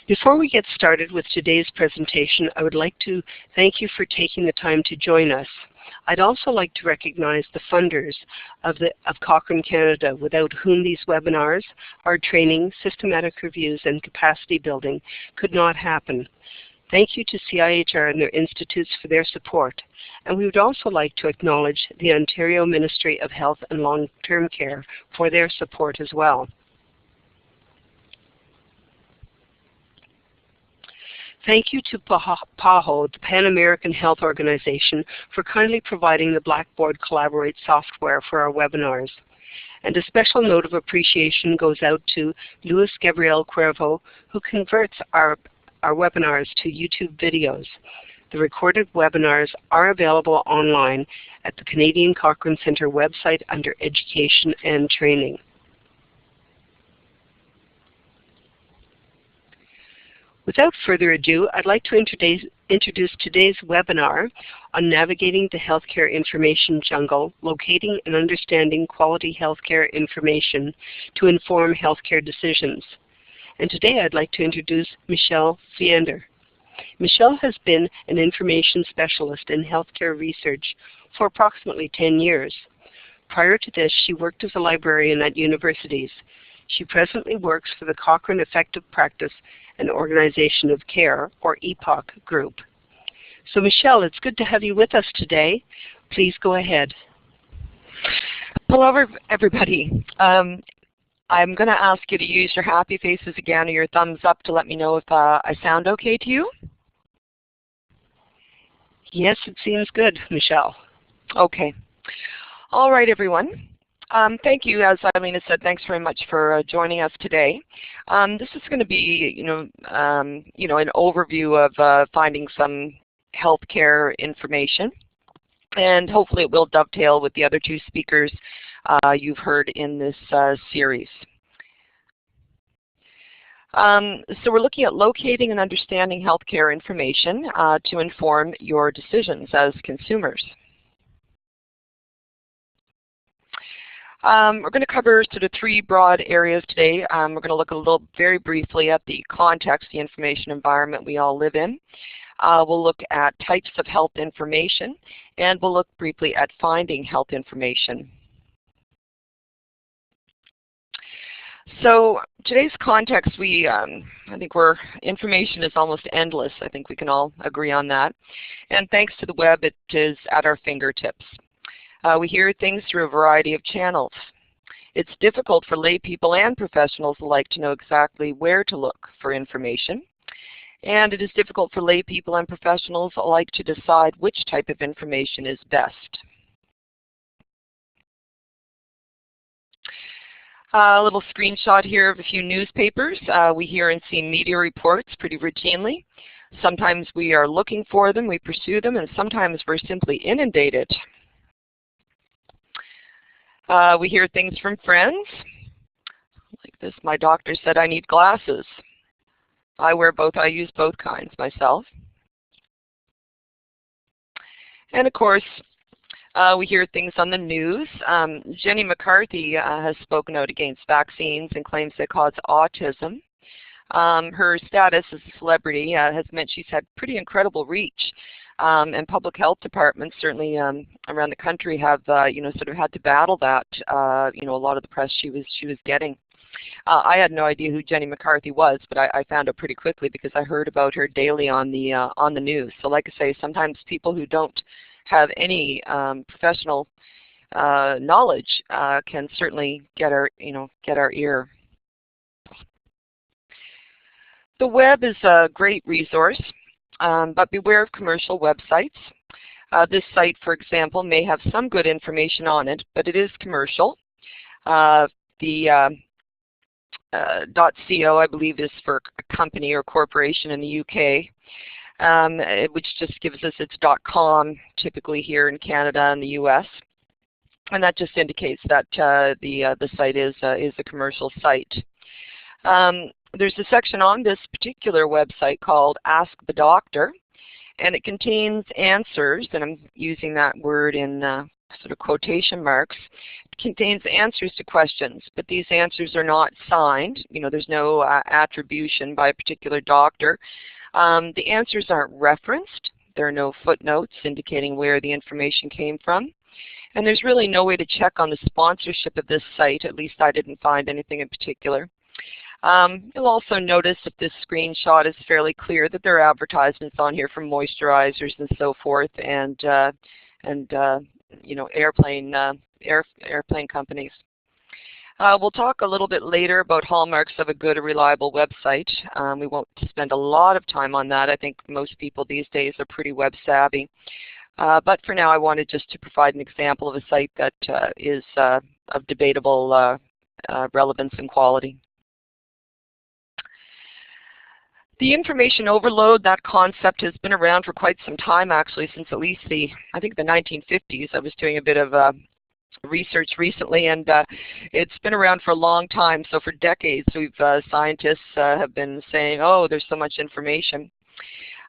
Before we get started with today's presentation, I would like to thank you for taking the time to join us. I'd also like to recognize the funders of Cochrane Canada, without whom these webinars, our training, systematic reviews, and capacity building could not happen. Thank you to CIHR and their institutes for their support. And we would also like to acknowledge the Ontario Ministry of Health and Long-Term Care for their support as well. Thank you to PAHO, the Pan American Health Organization, for kindly providing the Blackboard Collaborate software for our webinars. And a special note of appreciation goes out to Luis Gabriel Cuervo, who converts our webinars to YouTube videos. The recorded webinars are available online at the Canadian Cochrane Centre website under Education and Training. Without further ado, I'd like to introduce today's webinar on navigating the healthcare information jungle, locating and understanding quality healthcare information to inform healthcare decisions. And today I'd like to introduce Michelle Fiander. Michelle has been an information specialist in healthcare research for approximately 10 years. Prior to this, she worked as a librarian at universities. She presently works for the Cochrane Effective Practice and Organization of Care, or EPOC group. So Michelle, it's good to have you with us today. Please go ahead. Hello everybody. I'm going to ask you to use your happy faces again or your thumbs up to let me know if I sound okay to you. Yes, it seems good, Michelle. Okay. All right, everyone. Thank you, as Eileen said. Thanks very much for joining us today. This is going to be, an overview of finding some healthcare information, and hopefully it will dovetail with the other two speakers you've heard in this series. So we're looking at locating and understanding healthcare information to inform your decisions as consumers. We're going to cover sort of three broad areas today. We're going to look very briefly at the context, the information environment we all live in. We'll look at types of health information, and we'll look briefly at finding health information. So today's context, I think information is almost endless. I think we can all agree on that. And thanks to the web, it is at our fingertips. We hear things through a variety of channels. It's difficult for lay people and professionals alike to know exactly where to look for information. And it is difficult for lay people and professionals alike to decide which type of information is best. A little screenshot here of a few newspapers. We hear and see media reports pretty routinely. Sometimes we are looking for them, we pursue them, and sometimes we're simply inundated. We hear things from friends, like this: my doctor said I need glasses. I use both kinds myself. And of course, we hear things on the news. Jenny McCarthy has spoken out against vaccines and claims they cause autism. Her status as a celebrity has meant she's had pretty incredible reach. And public health departments, certainly around the country, have sort of had to battle that. A lot of the press she was getting. I had no idea who Jenny McCarthy was, but I found out pretty quickly because I heard about her daily on the news. So, like I say, sometimes people who don't have any professional knowledge can certainly get our ear. The web is a great resource. But beware of commercial websites. This site, for example, may have some good information on it, but it is commercial. The .co, I believe, is for a company or corporation in the UK, which just gives us its .com, typically here in Canada and the US. And that just indicates that the site is a commercial site. There's a section on this particular website called Ask the Doctor, and it contains answers, and I'm using that word in sort of quotation marks, contains answers to questions, but these answers are not signed. There's no attribution by a particular doctor. The answers aren't referenced. There are no footnotes indicating where the information came from. And there's really no way to check on the sponsorship of this site. At least I didn't find anything in particular. You'll also notice that this screenshot is fairly clear that there are advertisements on here for moisturizers and so forth, and airplane companies. We'll talk a little bit later about hallmarks of a good or reliable website. We won't spend a lot of time on that. I think most people these days are pretty web savvy. But for now, I wanted just to provide an example of a site that is of debatable relevance and quality. The information overload, that concept has been around for quite some time, actually, since at least I think the 1950s. I was doing a bit of research recently, and it's been around for a long time. So for decades, scientists have been saying, oh, there's so much information.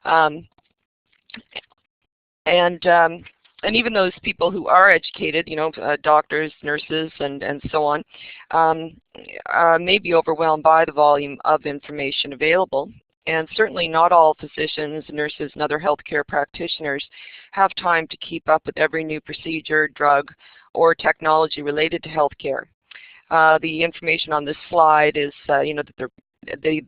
And even those people who are educated, doctors, nurses, and so on, may be overwhelmed by the volume of information available. And certainly not all physicians, nurses, and other healthcare practitioners have time to keep up with every new procedure, drug, or technology related to healthcare. The information on this slide is,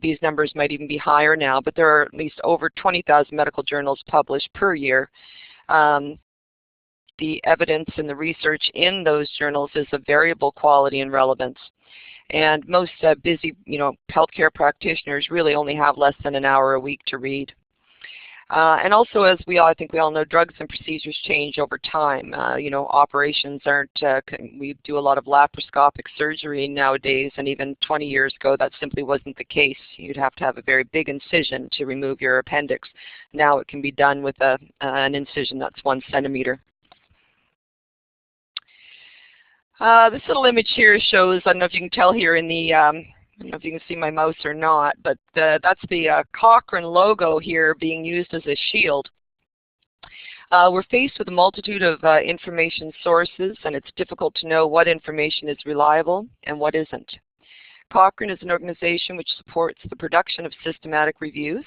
these numbers might even be higher now, but there are at least over 20,000 medical journals published per year. The evidence and the research in those journals is of variable quality and relevance. And most busy, healthcare practitioners really only have less than an hour a week to read. And also, as I think we all know, drugs and procedures change over time. Operations aren't, we do a lot of laparoscopic surgery nowadays, and even 20 years ago that simply wasn't the case. You'd have to have a very big incision to remove your appendix. Now it can be done with an incision that's 1 centimeter. This little image here shows, I don't know if you can tell here in the, I don't know if you can see my mouse or not, but that's the Cochrane logo here being used as a shield. We're faced with a multitude of information sources, and it's difficult to know what information is reliable and what isn't. Cochrane is an organization which supports the production of systematic reviews,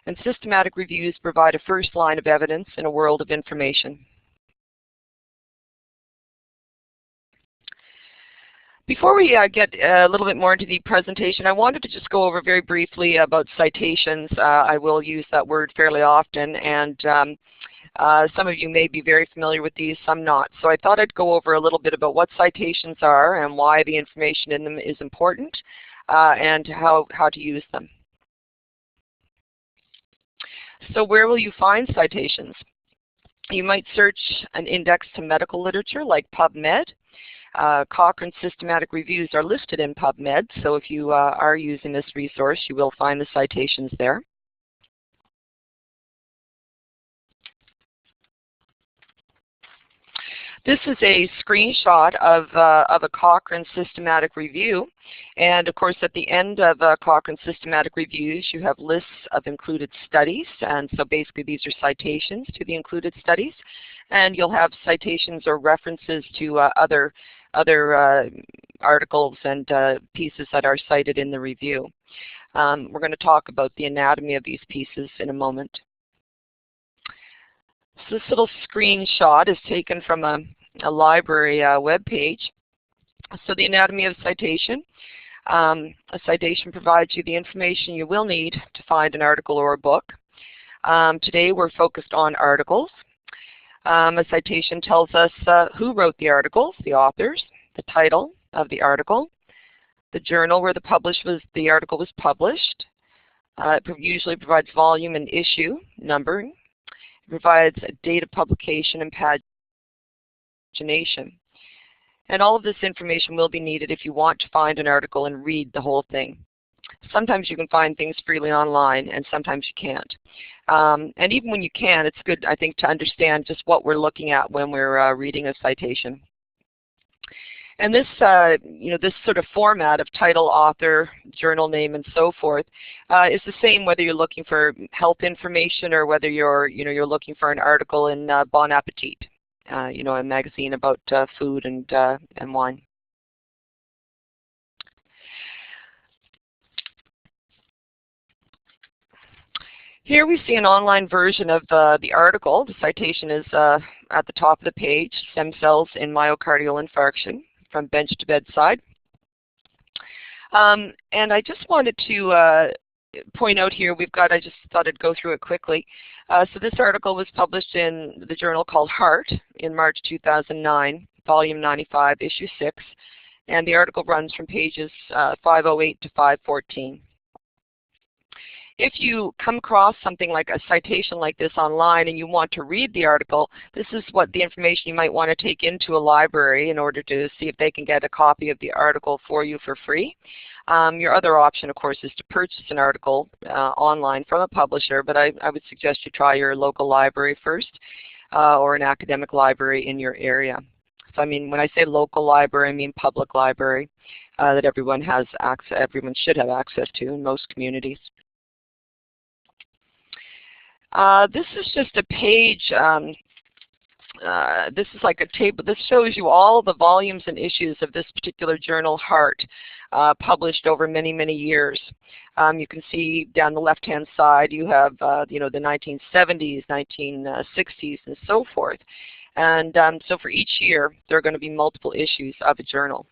and systematic reviews provide a first line of evidence in a world of information. Before we get a little bit more into the presentation, I wanted to just go over very briefly about citations. I will use that word fairly often, and some of you may be very familiar with these, some not. So I thought I'd go over a little bit about what citations are and why the information in them is important, and how to use them. So where will you find citations? You might search an index to medical literature like PubMed. Cochrane systematic reviews are listed in PubMed, so if you are using this resource, you will find the citations there. This is a screenshot of a Cochrane systematic review, and of course at the end of Cochrane systematic reviews you have lists of included studies, and so basically these are citations to the included studies, and you'll have citations or references to other articles and pieces that are cited in the review. We're going to talk about the anatomy of these pieces in a moment. So this little screenshot is taken from a library web page. So the anatomy of citation. A citation provides you the information you will need to find an article or a book. Today we're focused on articles. A citation tells us who wrote the articles, the authors, the title of the article, the journal where the article was published. It usually provides volume and issue numbering. It provides a date of publication and pagination. And all of this information will be needed if you want to find an article and read the whole thing. Sometimes you can find things freely online, and sometimes you can't. And even when you can, it's good, I think, to understand just what we're looking at when we're reading a citation. And this, this sort of format of title, author, journal name, and so forth is the same whether you're looking for health information or whether you're looking for an article in Bon Appetit. you know, a magazine about food and wine. Here we see an online version of the article. The citation is at the top of the page, Stem Cells in Myocardial Infarction, from Bench to Bedside. And I just wanted to point out here, I just thought I'd go through it quickly. So this article was published in the journal called Heart in March 2009, volume 95, issue 6. And the article runs from pages 508 to 514. If you come across something like a citation like this online and you want to read the article, this is what the information you might want to take into a library in order to see if they can get a copy of the article for you for free. Your other option, of course, is to purchase an article online from a publisher, but I would suggest you try your local library first or an academic library in your area. So I mean, when I say local library, I mean public library that everyone should have access to in most communities. This is just a page, this is like a table. This shows you all the volumes and issues of this particular journal, Heart, published over many, many years. You can see down the left-hand side you have you know, the 1970s, 1960s, and so forth. And so for each year there are going to be multiple issues of a journal.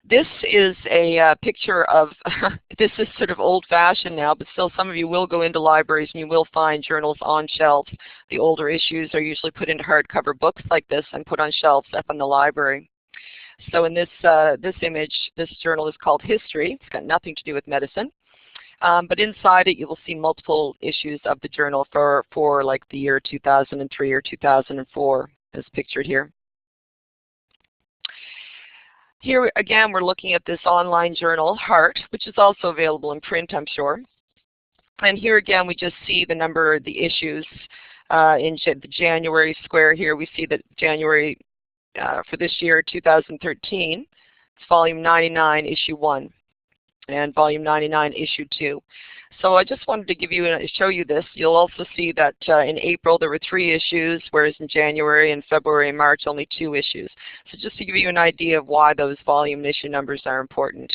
This is a picture of, this is sort of old-fashioned now, but still some of you will go into libraries and you will find journals on shelves. The older issues are usually put into hardcover books like this and put on shelves up in the library. So in this, this image, this journal is called History. It's got nothing to do with medicine. But inside it you will see multiple issues of the journal for like the year 2003 or 2004 as pictured here. Here again we're looking at this online journal, Heart, which is also available in print, I'm sure. And here again we just see the number of the issues in the January square here. We see that January for this year, 2013, it's volume 99, issue 1, and volume 99, issue 2. So I just wanted to give you show you this. You'll also see that in April there were 3 issues, whereas in January and February and March only 2 issues. So just to give you an idea of why those volume and issue numbers are important.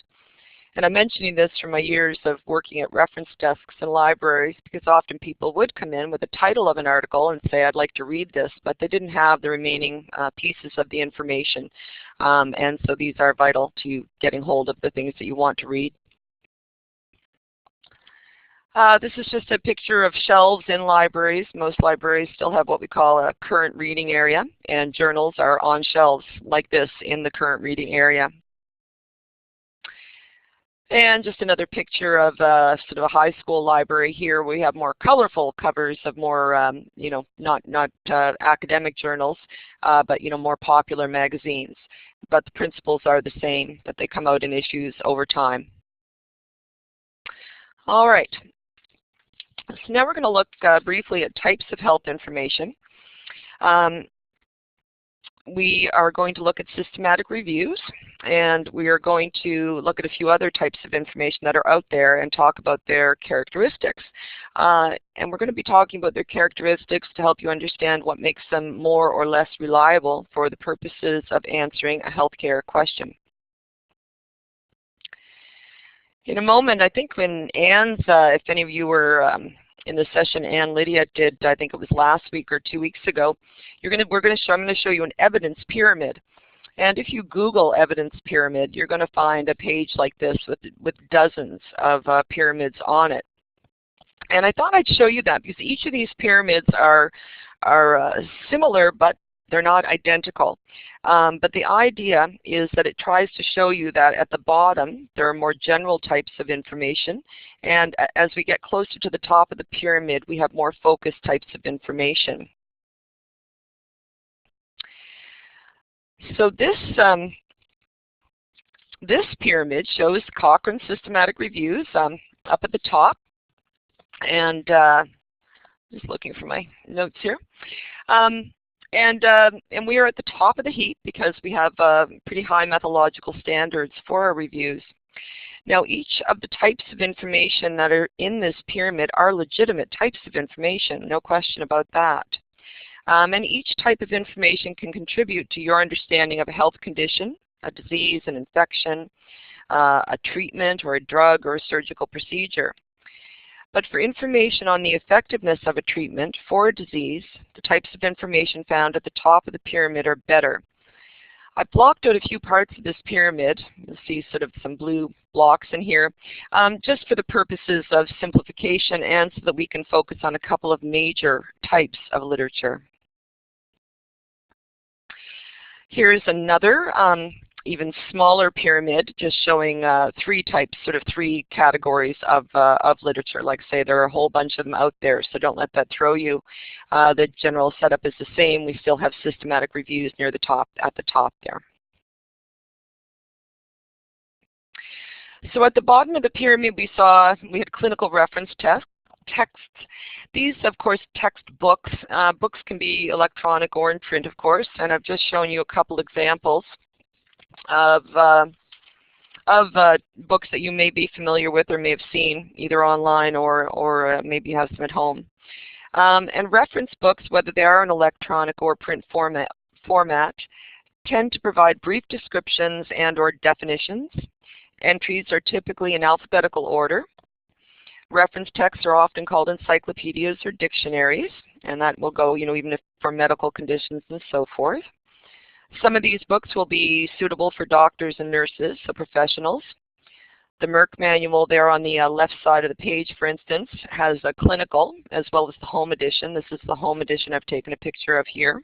And I'm mentioning this from my years of working at reference desks in libraries, because often people would come in with the title of an article and say, I'd like to read this, but they didn't have the remaining pieces of the information. And so these are vital to getting hold of the things that you want to read. This is just a picture of shelves in libraries. Most libraries still have what we call a current reading area, and journals are on shelves like this in the current reading area. And just another picture of sort of a high school library here. We have more colorful covers of more, you know, not academic journals, but, you know, more popular magazines. But the principles are the same, that they come out in issues over time. All right. So now we're going to look briefly at types of health information. We are going to look at systematic reviews, and we are going to look at a few other types of information that are out there and talk about their characteristics. And we're going to be talking about their characteristics to help you understand what makes them more or less reliable for the purposes of answering a healthcare question. In a moment, I think when Anne's, if any of you were in the session Anne Lydia did, I think it was last week or 2 weeks ago, I'm going to show you an evidence pyramid. And if you Google evidence pyramid, you're going to find a page like this with dozens of pyramids on it. And I thought I'd show you that because each of these pyramids are similar, but they're not identical. But the idea is that it tries to show you that at the bottom there are more general types of information, and as we get closer to the top of the pyramid we have more focused types of information. So this pyramid shows Cochrane systematic reviews up at the top, and just looking for my notes here. And we are at the top of the heap because we have pretty high methodological standards for our reviews. Now, each of the types of information that are in this pyramid are legitimate types of information, no question about that. And each type of information can contribute to your understanding of a health condition, a disease, an infection, a treatment or a drug or a surgical procedure. But for information on the effectiveness of a treatment for a disease, the types of information found at the top of the pyramid are better. I blocked out a few parts of this pyramid. You'll see sort of some blue blocks in here, just for the purposes of simplification and so that we can focus on a couple of major types of literature. Here's another even smaller pyramid, just showing three types, sort of three categories of literature. Like say there are a whole bunch of them out there, so don't let that throw you. The general setup is the same. We still have systematic reviews near the top, at the top there. So at the bottom of the pyramid we had clinical reference texts. These, of course, textbooks. Books can be electronic or in print, of course, and I've just shown you a couple examples of books that you may be familiar with or may have seen either online or maybe have some at home. And reference books, whether they are in electronic or print format, tend to provide brief descriptions and or definitions. Entries are typically in alphabetical order. Reference texts are often called encyclopedias or dictionaries, and that will go, even if for medical conditions and so forth. Some of these books will be suitable for doctors and nurses, so professionals. The Merck manual there on the left side of the page, for instance, has a clinical as well as the home edition. This is the home edition I've taken a picture of here.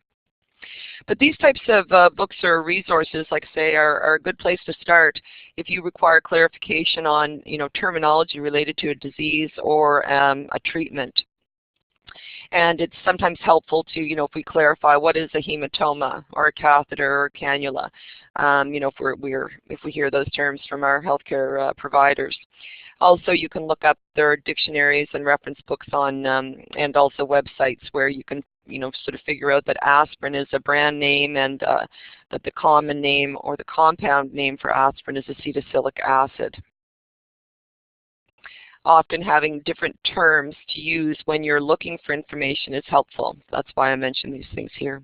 But these types of books or resources, like I say, are a good place to start if you require clarification on, terminology related to a disease or a treatment. And it's sometimes helpful to, if we clarify what is a hematoma or a catheter or a cannula, if we hear those terms from our healthcare providers. Also, you can look up their dictionaries and reference books on, and also websites where you can, sort of figure out that aspirin is a brand name and that the common name or the compound name for aspirin is acetylsalicylic acid. Often having different terms to use when you're looking for information is helpful. That's why I mention these things here.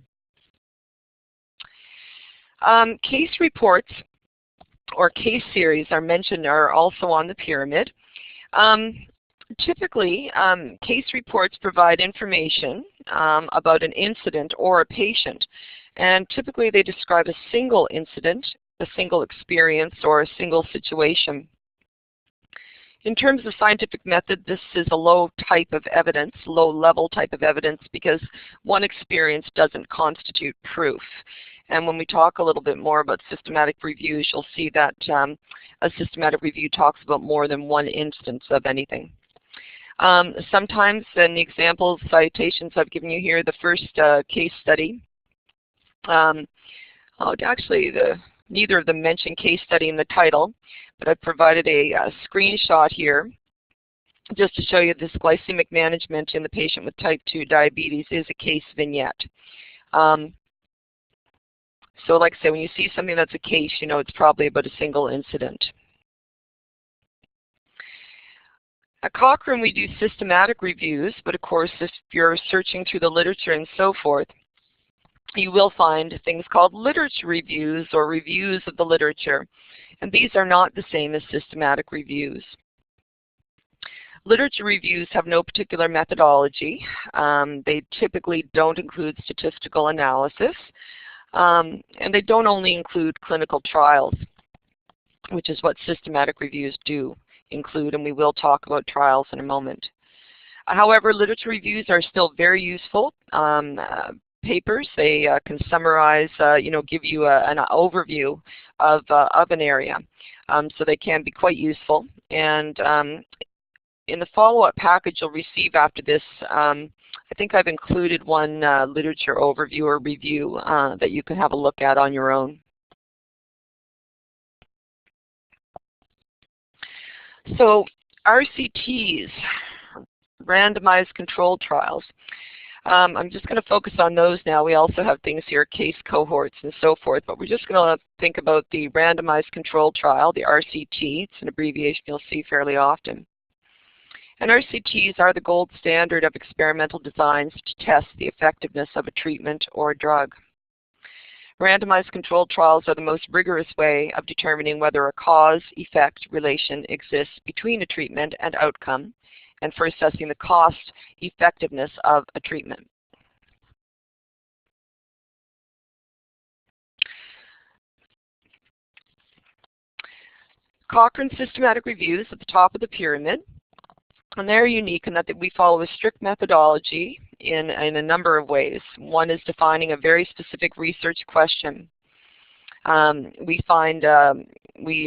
Case reports or case series are also on the pyramid. Typically, case reports provide information about an incident or a patient, and typically they describe a single incident, a single experience, or a single situation. In terms of scientific method, this is a low type of evidence, low-level type of evidence, because one experience doesn't constitute proof. And when we talk a little bit more about systematic reviews, you'll see that a systematic review talks about more than one instance of anything. Sometimes, in the examples, citations I've given you here, the first case study, neither of them mention case study in the title, but I've provided a screenshot here just to show you this glycemic management in the patient with type 2 diabetes is a case vignette. So like I say, when you see something that's a case, it's probably about a single incident. At Cochrane, we do systematic reviews, but of course, if you're searching through the literature and so forth, you will find things called literature reviews or reviews of the literature, and these are not the same as systematic reviews. Literature reviews have no particular methodology. They typically don't include statistical analysis, and they don't only include clinical trials, which is what systematic reviews do include, and we will talk about trials in a moment. However, literature reviews are still very useful. Papers, they can summarize, give you an overview of an area. So they can be quite useful. And in the follow-up package you'll receive after this, I think I've included one literature overview or review that you can have a look at on your own. So RCTs, randomized controlled trials. I'm just going to focus on those now. We also have things here, case cohorts and so forth, but we're just going to think about the randomized controlled trial, the RCT. It's an abbreviation you'll see fairly often. And RCTs are the gold standard of experimental designs to test the effectiveness of a treatment or a drug. Randomized controlled trials are the most rigorous way of determining whether a cause-effect relation exists between a treatment and outcome, and for assessing the cost-effectiveness of a treatment. Cochrane systematic reviews at the top of the pyramid, and they're unique in that we follow a strict methodology in a number of ways. One is defining a very specific research question. We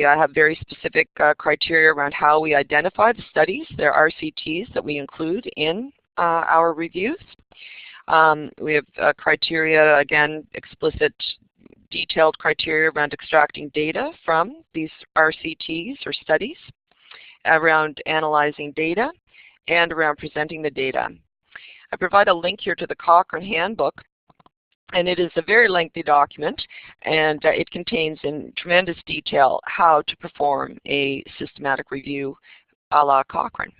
have very specific criteria around how we identify the studies. There are RCTs that we include in our reviews. We have criteria, again, explicit, detailed criteria around extracting data from these RCTs or studies, around analyzing data, and around presenting the data. I provide a link here to the Cochrane Handbook, and it is a very lengthy document, and it contains in tremendous detail how to perform a systematic review a la Cochrane.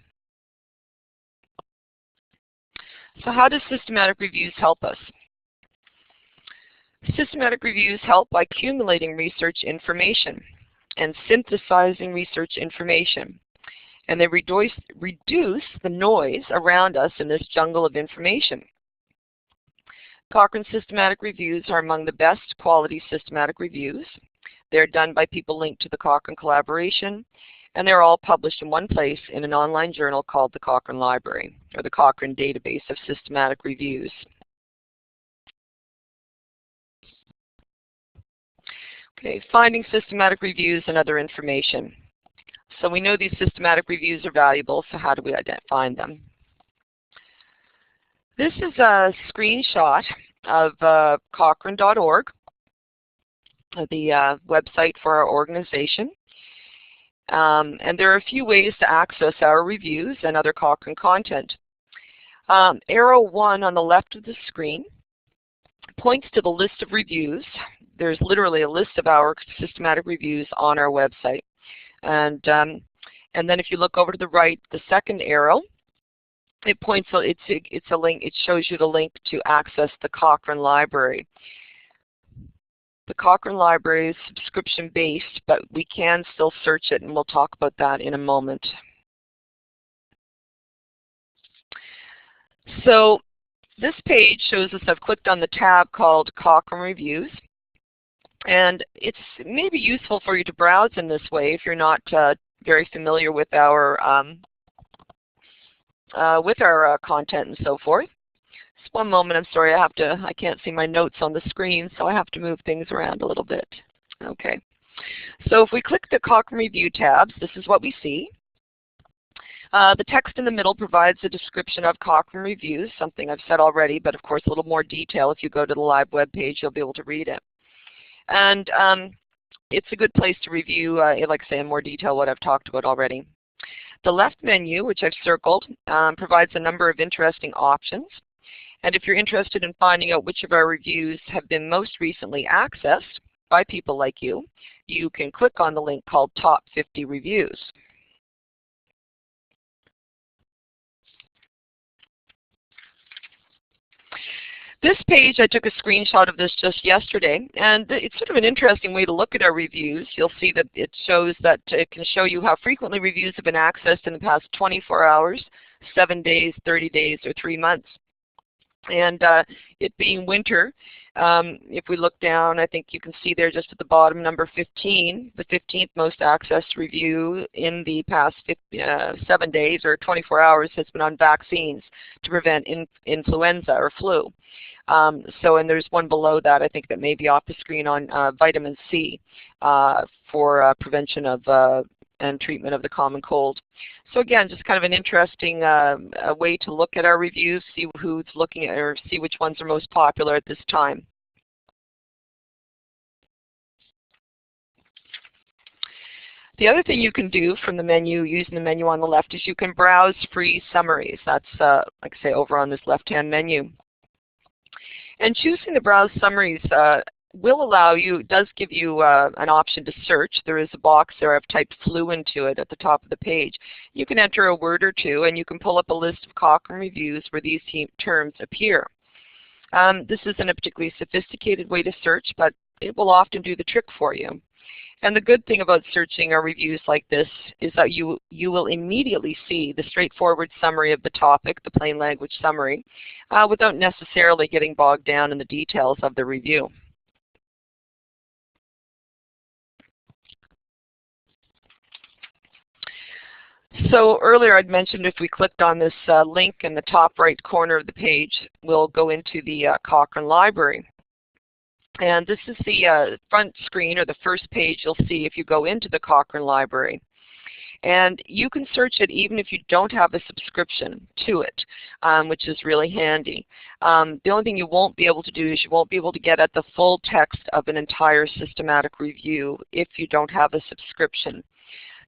So how does systematic reviews help us? Systematic reviews help by accumulating research information and synthesizing research information. And they reduce the noise around us in this jungle of information. Cochrane systematic reviews are among the best quality systematic reviews. They're done by people linked to the Cochrane collaboration, and they're all published in one place in an online journal called the Cochrane Library, or the Cochrane Database of Systematic Reviews. Okay, finding systematic reviews and other information. So we know these systematic reviews are valuable, so how do we find them? This is a screenshot of Cochrane.org, the website for our organization. And there are a few ways to access our reviews and other Cochrane content. Arrow 1 on the left of the screen points to the list of reviews. There's literally a list of our systematic reviews on our website. And then if you look over to the right, the second arrow, it points, it's a link, it shows you the link to access the Cochrane Library. The Cochrane Library is subscription-based, but we can still search it, and we'll talk about that in a moment. So this page shows us I've clicked on the tab called Cochrane Reviews. And it's maybe useful for you to browse in this way if you're not very familiar with our content and so forth. Just one moment, I'm sorry, I can't see my notes on the screen, so I have to move things around a little bit. Okay. So if we click the Cochrane Review tabs, this is what we see. The text in the middle provides a description of Cochrane Reviews, something I've said already, but of course a little more detail. If you go to the live web page, you'll be able to read it. And it's a good place to review, like I say, in more detail what I've talked about already. The left menu, which I've circled, provides a number of interesting options. And if you're interested in finding out which of our reviews have been most recently accessed by people like you, you can click on the link called Top 50 Reviews. This page, I took a screenshot of this just yesterday, and it's sort of an interesting way to look at our reviews. You'll see that it shows that it can show you how frequently reviews have been accessed in the past 24 hours, 7 days, 30 days, or 3 months. And it being winter, if we look down, I think you can see there just at the bottom, number 15, the 15th most accessed review in the past 7 days or 24 hours has been on vaccines to prevent influenza or flu. And there's one below that, I think, that may be off the screen on vitamin C for prevention of and treatment of the common cold. So again, just kind of an interesting way to look at our reviews, see who's looking at, or see which ones are most popular at this time. The other thing you can do from the menu, using the menu on the left, is you can browse free summaries. That's, like I say, over on this left-hand menu. And choosing the Browse Summaries will allow you, does give you an option to search. There is a box there. I've typed flu into it at the top of the page. You can enter a word or two and you can pull up a list of Cochrane reviews where these terms appear. This isn't a particularly sophisticated way to search, but it will often do the trick for you. And the good thing about searching our reviews like this is that you will immediately see the straightforward summary of the topic, the plain language summary, without necessarily getting bogged down in the details of the review. So earlier I'd mentioned if we clicked on this link in the top right corner of the page, we'll go into the Cochrane library. And this is the front screen, or the first page you'll see if you go into the Cochrane library. And you can search it even if you don't have a subscription to it, which is really handy. The only thing you won't be able to do is you won't be able to get at the full text of an entire systematic review if you don't have a subscription.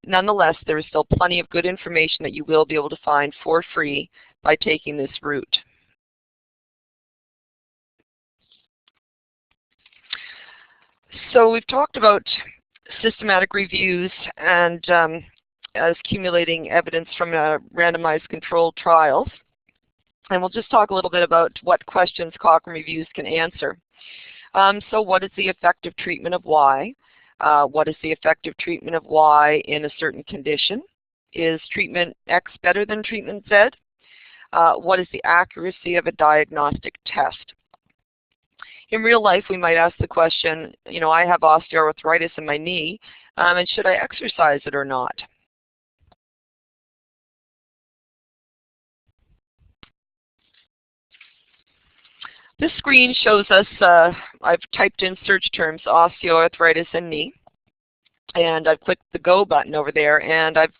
Nonetheless, there is still plenty of good information that you will be able to find for free by taking this route. So we've talked about systematic reviews and as accumulating evidence from randomized controlled trials. And we'll just talk a little bit about what questions Cochrane reviews can answer. So what is the effective treatment of Y? What is the effective treatment of Y in a certain condition? Is treatment X better than treatment Z? What is the accuracy of a diagnostic test? In real life, we might ask the question, you know, I have osteoarthritis in my knee, and should I exercise it or not? This screen shows us, I've typed in search terms, osteoarthritis and knee, and I've clicked the Go button over there, and I've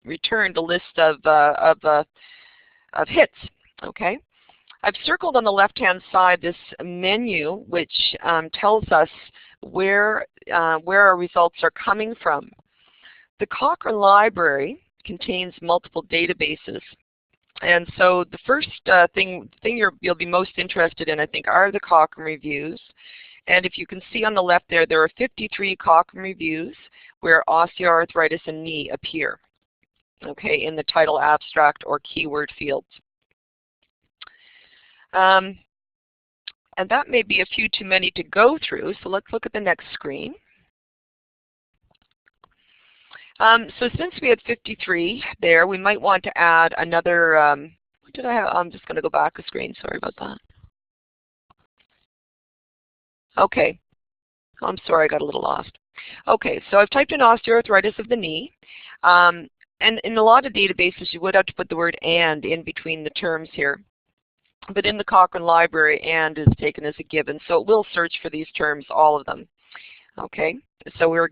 returned a list of hits, okay? I've circled on the left-hand side this menu which tells us where our results are coming from. The Cochrane library contains multiple databases. And so the first thing you'll be most interested in, I think, are the Cochrane reviews. And if you can see on the left there are 53 Cochrane reviews where osteoarthritis and knee appear, okay, in the title, abstract, or keyword fields. And that may be a few too many to go through, so let's look at the next screen. So since we had 53 there, we might want to add another, what did I have? I'm just going to go back a screen, sorry about that. Okay, I'm sorry, I got a little lost. Okay, so I've typed in osteoarthritis of the knee, and in a lot of databases you would have to put the word "and" in between the terms here. But in the Cochrane library, "and" is taken as a given, so it will search for these terms, all of them. Okay, so we're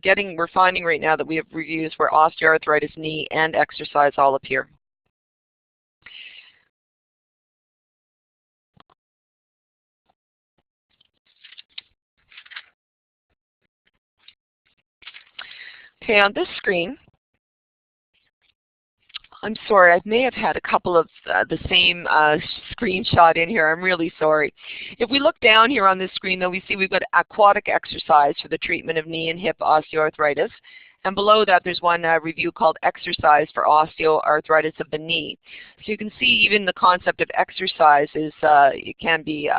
finding right now that we have reviews where osteoarthritis, knee, and exercise all appear. Okay, on this screen, I'm sorry, I may have had a couple of the same screenshot in here. I'm really sorry. If we look down here on this screen, though, we see we've got aquatic exercise for the treatment of knee and hip osteoarthritis. And below that, there's one review called Exercise for Osteoarthritis of the Knee. So you can see even the concept of exercise is it can be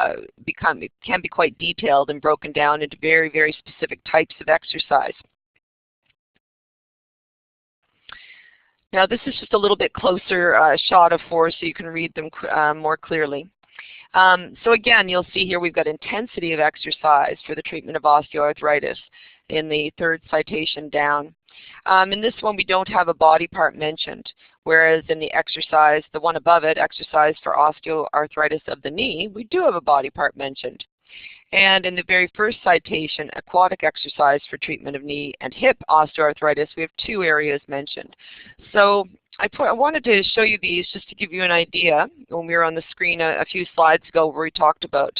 quite detailed and broken down into very, very specific types of exercise. Now this is just a little bit closer shot of four so you can read them more clearly. So again, you'll see here we've got intensity of exercise for the treatment of osteoarthritis in the third citation down. In this one we don't have a body part mentioned, whereas in the exercise, the one above it, Exercise for Osteoarthritis of the Knee, we do have a body part mentioned. And in the very first citation, aquatic exercise for treatment of knee and hip osteoarthritis, we have two areas mentioned. So I wanted to show you these just to give you an idea when we were on the screen a few slides ago where we talked about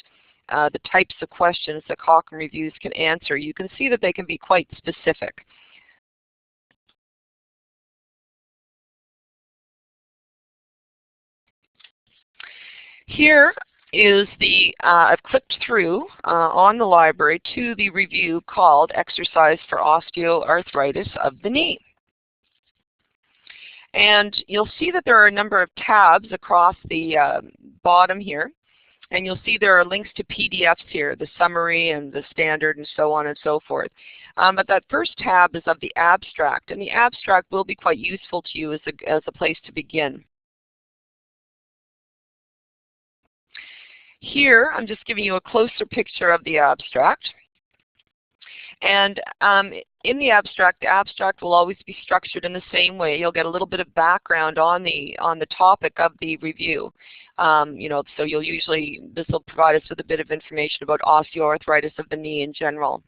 the types of questions that Cochrane reviews can answer. You can see that they can be quite specific. Here is I've clicked through on the library to the review called Exercise for Osteoarthritis of the Knee. And you'll see that there are a number of tabs across the bottom here. And you'll see there are links to PDFs here, the summary and the standard and so on and so forth. But that first tab is of the abstract, and the abstract will be quite useful to you as a place to begin. Here, I'm just giving you a closer picture of the abstract. And in the abstract will always be structured in the same way. You'll get a little bit of background on the topic of the review. So you'll usually, this will provide us with a bit of information about osteoarthritis of the knee in general.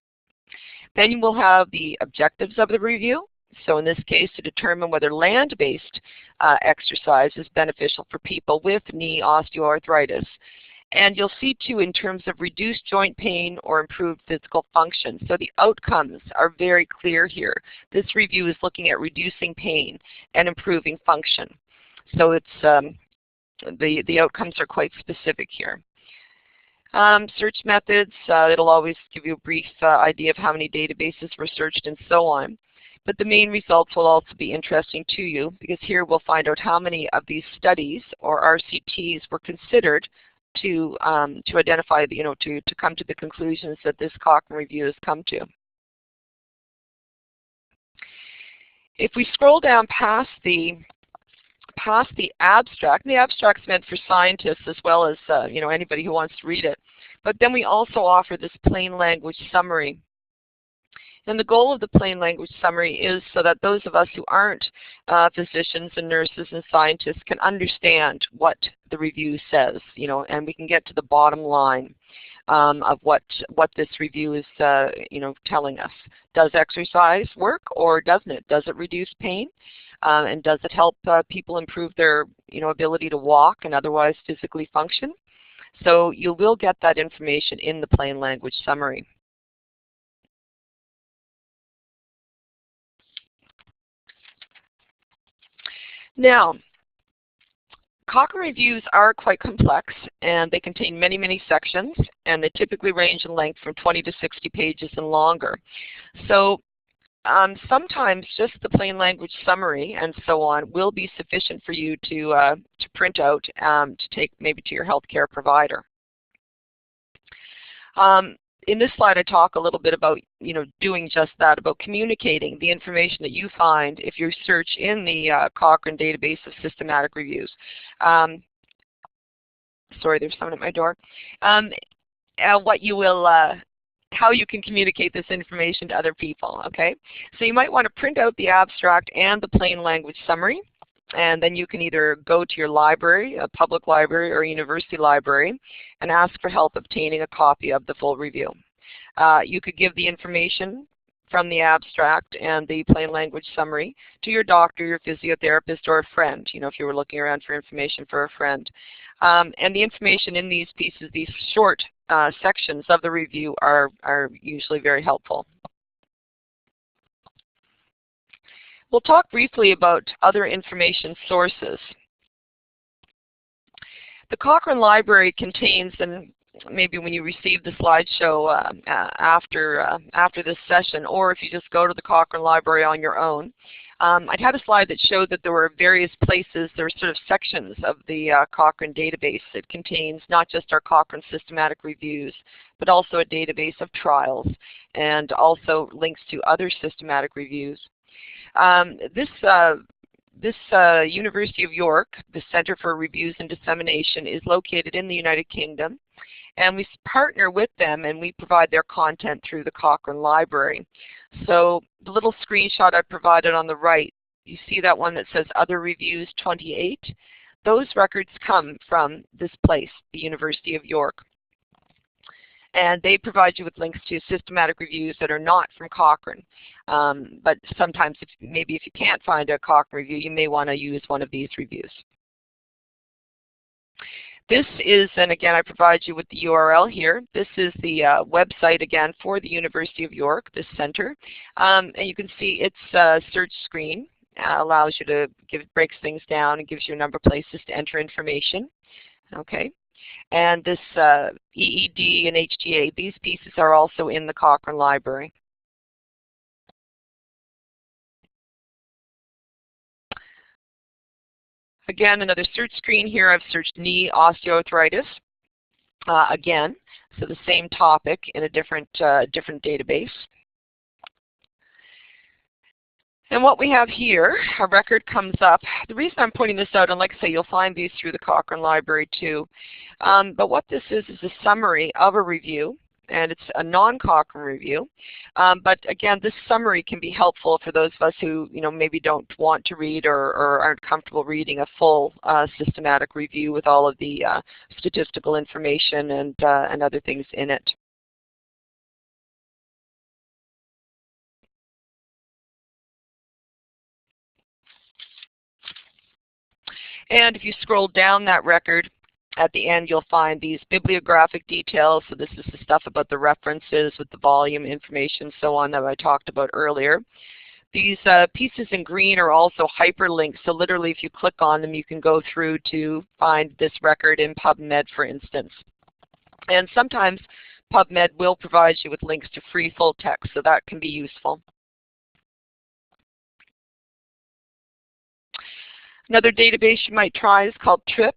Then you will have the objectives of the review. So in this case, to determine whether land-based exercise is beneficial for people with knee osteoarthritis. And you'll see too in terms of reduced joint pain or improved physical function. So the outcomes are very clear here. This review is looking at reducing pain and improving function. So it's the outcomes are quite specific here. Search methods, it'll always give you a brief idea of how many databases were searched and so on. But the main results will also be interesting to you, because here we'll find out how many of these studies or RCTs were considered to identify, to come to the conclusions that this Cochrane review has come to. If we scroll down past the abstract, and the abstract's meant for scientists as well as anybody who wants to read it, but then we also offer this plain language summary. And the goal of the plain language summary is so that those of us who aren't physicians and nurses and scientists can understand what the review says, and we can get to the bottom line of what this review is, telling us. Does exercise work or doesn't it? Does it reduce pain? And does it help people improve their, ability to walk and otherwise physically function? So you will get that information in the plain language summary. Now, Cochrane reviews are quite complex, and they contain many, many sections, and they typically range in length from 20 to 60 pages and longer. So sometimes just the plain language summary and so on will be sufficient for you to print out to take maybe to your healthcare provider. In this slide, I talk a little bit about, doing just that, about communicating the information that you find if you search in the Cochrane database of systematic reviews. Sorry, there's someone at my door. How you can communicate this information to other people, okay? So you might want to print out the abstract and the plain language summary, and then you can either go to your library, a public library or a university library, and ask for help obtaining a copy of the full review. You could give the information from the abstract and the plain language summary to your doctor, your physiotherapist, or a friend, if you were looking around for information for a friend. And the information in these pieces, these short sections of the review are usually very helpful. We'll talk briefly about other information sources. The Cochrane Library contains, and maybe when you receive the slideshow after this session, or if you just go to the Cochrane Library on your own, I'd had a slide that showed that there were various places, there are sort of sections of the Cochrane database. It contains not just our Cochrane systematic reviews, but also a database of trials, and also links to other systematic reviews. This University of York, the Center for Reviews and Dissemination, is located in the United Kingdom, and we partner with them and we provide their content through the Cochrane Library. So the little screenshot I provided on the right, you see that one that says Other Reviews 28? Those records come from this place, the University of York. And they provide you with links to systematic reviews that are not from Cochrane. But sometimes, maybe if you can't find a Cochrane review, you may want to use one of these reviews. This is, and again, I provide you with the URL here. This is the website, again, for the University of York, this center. And you can see its search screen allows you to breaks things down and gives you a number of places to enter information. Okay. And this EED and HTA, these pieces are also in the Cochrane Library. Again, another search screen here. I've searched knee osteoarthritis. Again, so the same topic in a different database. And what we have here, a record comes up. The reason I'm pointing this out, and like I say, you'll find these through the Cochrane Library too, but what this is a summary of a review, and it's a non-Cochrane review. But again, this summary can be helpful for those of us who maybe don't want to read or aren't comfortable reading a full systematic review with all of the statistical information and other things in it. And if you scroll down that record, at the end you'll find these bibliographic details. So this is the stuff about the references with the volume information, so on, that I talked about earlier. These pieces in green are also hyperlinks. So literally if you click on them, you can go through to find this record in PubMed, for instance. And sometimes PubMed will provide you with links to free full text, so that can be useful. Another database you might try is called TRIP.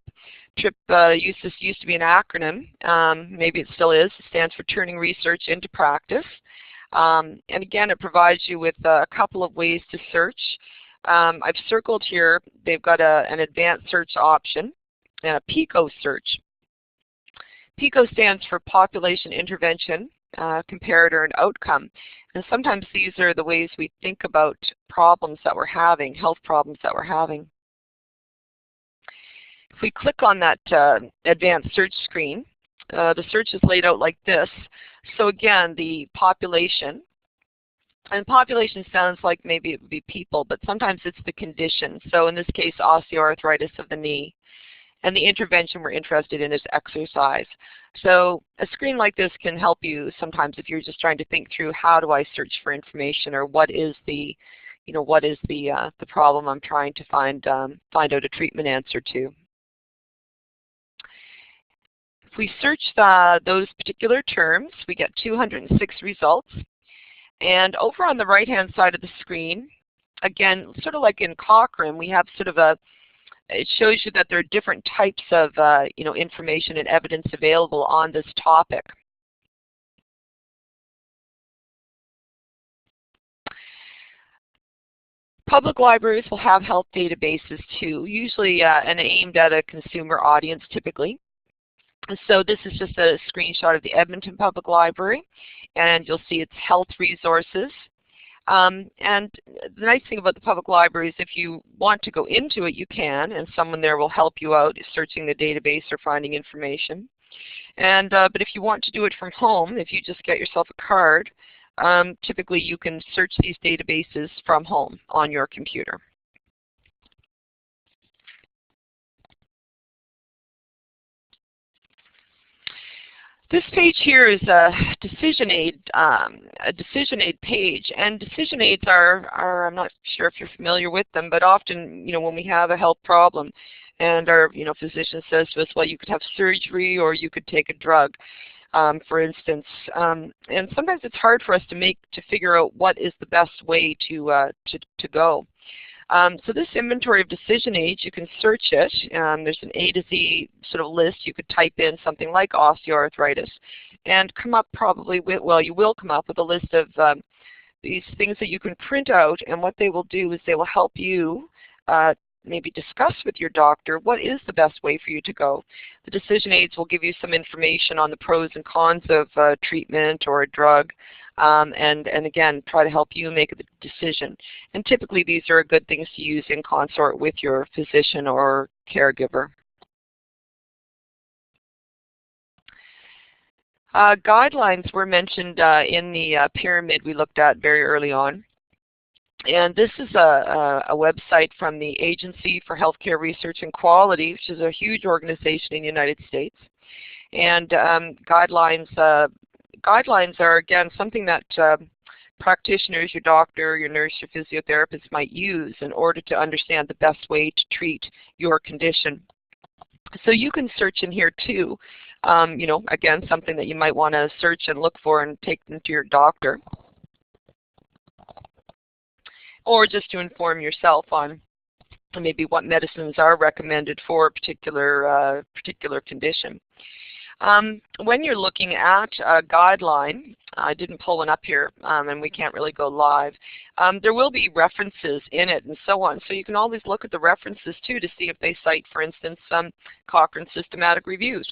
TRIP used to be an acronym. Maybe it still is. It stands for Turning Research into Practice. And again, it provides you with a couple of ways to search. I've circled here, they've got an advanced search option and a PICO search. PICO stands for Population Intervention, Comparator, and Outcome. And sometimes these are the ways we think about problems that we're having, health problems that we're having. If we click on that advanced search screen, the search is laid out like this. So again, the population, and population sounds like maybe it would be people, but sometimes it's the condition. So in this case, osteoarthritis of the knee. And the intervention we're interested in is exercise. So a screen like this can help you sometimes if you're just trying to think through, how do I search for information, or what is the problem I'm trying to find out a treatment answer to. If we search those particular terms, we get 206 results. And over on the right-hand side of the screen, again, sort of like in Cochrane, we have sort of it shows you that there are different types of information and evidence available on this topic. Public libraries will have health databases too, usually and aimed at a consumer audience typically. So this is just a screenshot of the Edmonton Public Library, and you'll see its health resources. And the nice thing about the public library is if you want to go into it, you can, and someone there will help you out searching the database or finding information. And but if you want to do it from home, if you just get yourself a card, typically you can search these databases from home on your computer. This page here is a decision aid page, and decision aids are I'm not sure if you're familiar with them, but often when we have a health problem, and our physician says to us, well, you could have surgery or you could take a drug, for instance, and sometimes it's hard for us to figure out what is the best way to go. So this inventory of decision aids, you can search it. There's an A to Z sort of list. You could type in something like osteoarthritis and come up probably with, well, you will come up with a list of these things that you can print out, and what they will do is they will help you maybe discuss with your doctor what is the best way for you to go. The decision aids will give you some information on the pros and cons of treatment or a drug. And again, try to help you make a decision. And typically these are good things to use in consort with your physician or caregiver. Guidelines were mentioned in the pyramid we looked at very early on. And this is a website from the Agency for Healthcare Research and Quality, which is a huge organization in the United States. And guidelines are, again, something that practitioners, your doctor, your nurse, your physiotherapist might use in order to understand the best way to treat your condition. So you can search in here too. You know, again, something that you might want to search and look for and take them to your doctor. Or just to inform yourself on maybe what medicines are recommended for a particular condition. When you're looking at a guideline, I didn't pull one up here and we can't really go live, there will be references in it and so on. So you can always look at the references too to see if they cite, for instance, Cochrane systematic reviews.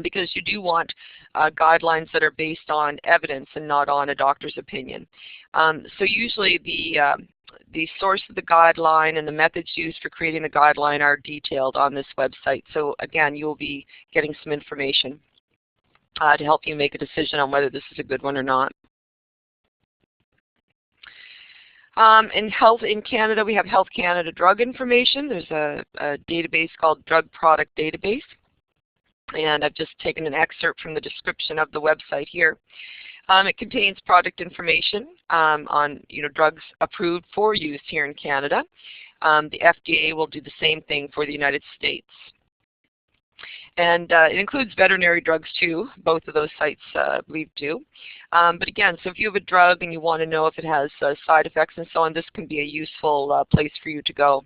Because you do want guidelines that are based on evidence and not on a doctor's opinion. So usually the source of the guideline and the methods used for creating the guideline are detailed on this website. So again, you'll be getting some information to help you make a decision on whether this is a good one or not. In Health in Canada, we have Health Canada drug information. There's a database called Drug Product Database. And I've just taken an excerpt from the description of the website here. It contains product information on drugs approved for use here in Canada. The FDA will do the same thing for the United States. And it includes veterinary drugs too. Both of those sites, I believe, do. But again, so if you have a drug and you want to know if it has side effects and so on, this can be a useful place for you to go.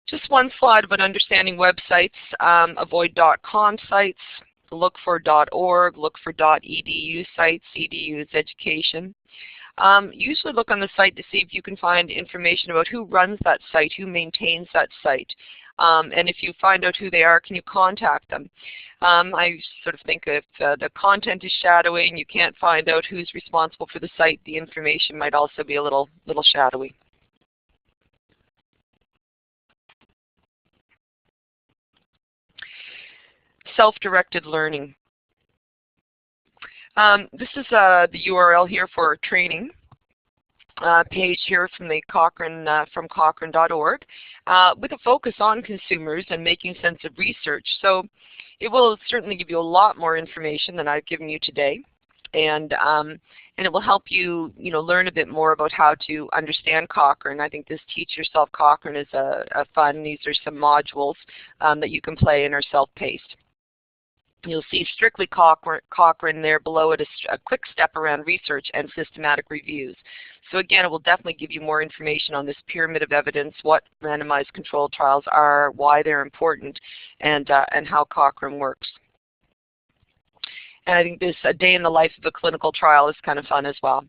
Just one slide about understanding websites. Avoid .com sites, look for .org, look for .edu sites. EDU is education. Usually look on the site to see if you can find information about who runs that site, who maintains that site. And if you find out who they are, can you contact them? I sort of think if the content is shadowy and you can't find out who's responsible for the site, the information might also be a little shadowy. Self-directed learning. This is the URL here for training page here from the Cochrane from Cochrane.org with a focus on consumers and making sense of research. So it will certainly give you a lot more information than I've given you today, and it will help you learn a bit more about how to understand Cochrane. I think this Teach Yourself Cochrane is a fun. These are some modules that you can play and are self-paced. You'll see strictly Cochrane there below it, a quick step around research and systematic reviews. So again, it will definitely give you more information on this pyramid of evidence, what randomized controlled trials are, why they're important, and how Cochrane works. And I think this A Day in the Life of a Clinical Trial is kind of fun as well.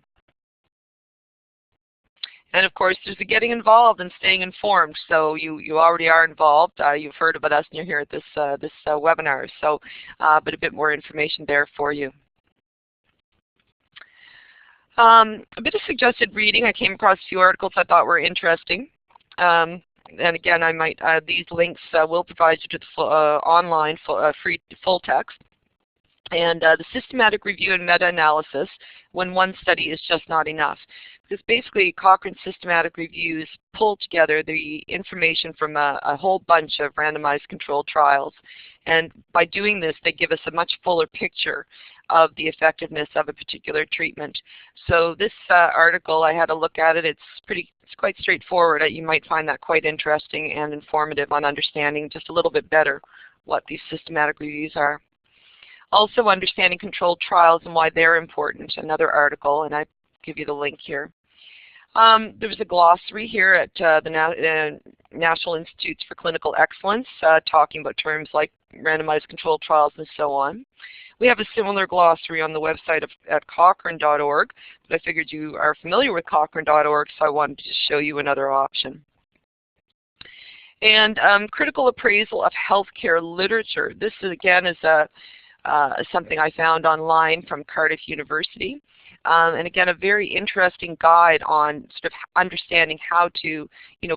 And of course, there's the getting involved and staying informed. So you already are involved. You've heard about us and you're here at this webinar. So, but a bit more information there for you. A bit of suggested reading. I came across a few articles I thought were interesting. And again, these links will provide you to the online free full text. And the systematic review and meta-analysis when one study is just not enough. Because basically Cochrane systematic reviews pull together the information from a whole bunch of randomized controlled trials. And by doing this, they give us a much fuller picture of the effectiveness of a particular treatment. So this article, I had a look at it. It's quite straightforward. You might find that quite interesting and informative on understanding just a little bit better what these systematic reviews are. Also, understanding controlled trials and why they're important, another article, and I give you the link here. There's a glossary here at the National Institutes for Clinical Excellence talking about terms like randomized controlled trials and so on. We have a similar glossary on the website at Cochrane.org, but I figured you are familiar with Cochrane.org, so I wanted to just show you another option. And critical appraisal of healthcare literature. This, again, is something I found online from Cardiff University. And again, a very interesting guide on sort of understanding how to,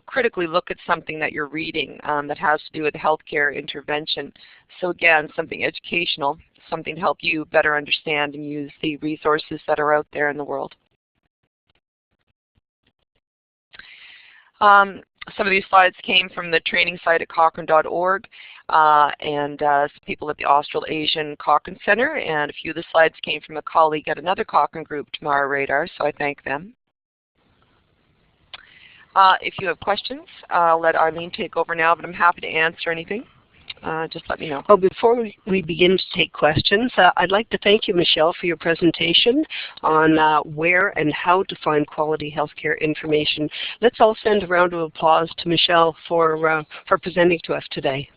critically look at something that you're reading that has to do with healthcare intervention. So again, something educational, something to help you better understand and use the resources that are out there in the world. Some of these slides came from the training site at Cochrane.org and some people at the Australasian Cochrane Center, and a few of the slides came from a colleague at another Cochrane group, Tamara Radar, so I thank them. If you have questions, I'll let Arlene take over now, but I'm happy to answer anything. Just let me know. Well, before we begin to take questions, I'd like to thank you, Michelle, for your presentation on where and how to find quality healthcare information. Let's all send a round of applause to Michelle for presenting to us today.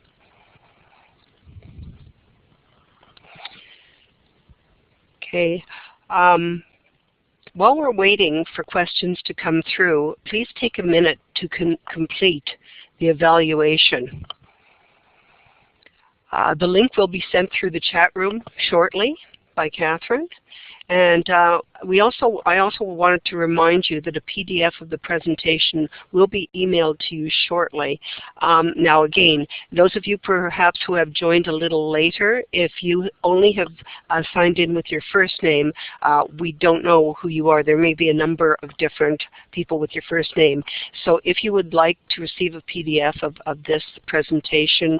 Okay. While we're waiting for questions to come through, please take a minute to complete the evaluation. The link will be sent through the chat room shortly by Catherine. And I also wanted to remind you that a PDF of the presentation will be emailed to you shortly. Now again, those of you perhaps who have joined a little later, if you only have signed in with your first name, we don't know who you are. There may be a number of different people with your first name. So if you would like to receive a PDF of this presentation,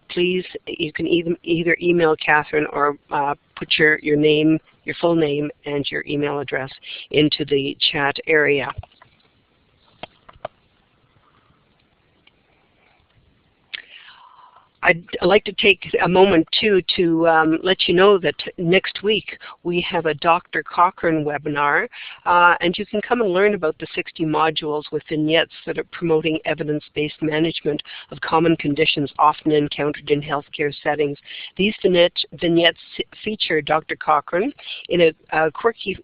please, you can either email Catherine or put your name, your full name, and your email address into the chat area. I'd like to take a moment too to let you know that next week we have a Dr. Cochrane webinar, and you can come and learn about the 60 modules with vignettes that are promoting evidence-based management of common conditions often encountered in healthcare settings. These vignettes feature Dr. Cochrane in a quirky